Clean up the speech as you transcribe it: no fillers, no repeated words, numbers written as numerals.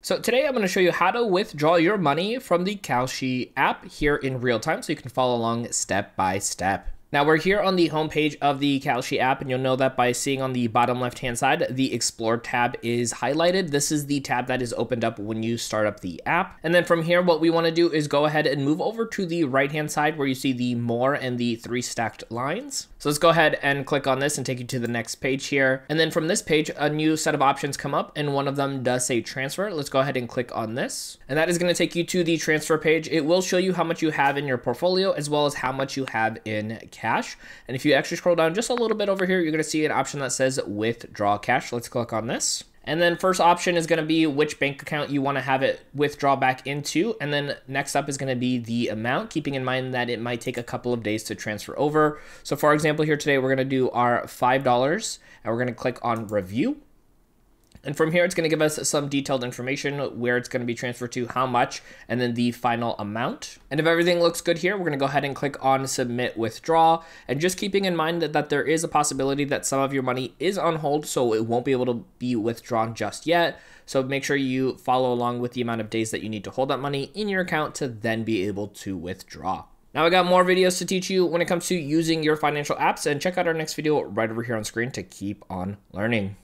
So today I'm going to show you how to withdraw your money from the Kalshi app here in real time so you can follow along step by step. Now we're here on the homepage of the Kalshi app, and you'll know that by seeing on the bottom left hand side, the Explore tab is highlighted. This is the tab that is opened up when you start up the app. And then from here, what we want to do is go ahead and move over to the right hand side where you see the more and the 3 stacked lines. So let's go ahead and click on this and take you to the next page here. And then from this page, a new set of options come up, and one of them does say transfer. Let's go ahead and click on this. And that is going to take you to the transfer page. It will show you how much you have in your portfolio as well as how much you have in cash. And if you actually scroll down just a little bit over here, you're going to see an option that says withdraw cash. Let's click on this. And then first option is going to be which bank account you want to have it withdraw back into. And then next up is going to be the amount, keeping in mind that it might take a couple of days to transfer over. So for example, here today, we're going to do our $5 and we're going to click on review. And from here, it's going to give us some detailed information, where it's going to be transferred to, how much, and then the final amount. And if everything looks good here, we're going to go ahead and click on submit withdraw. And just keeping in mind that there is a possibility that some of your money is on hold, so it won't be able to be withdrawn just yet. So make sure you follow along with the amount of days that you need to hold that money in your account to then be able to withdraw. Now I got more videos to teach you when it comes to using your financial apps, and check out our next video right over here on screen to keep on learning.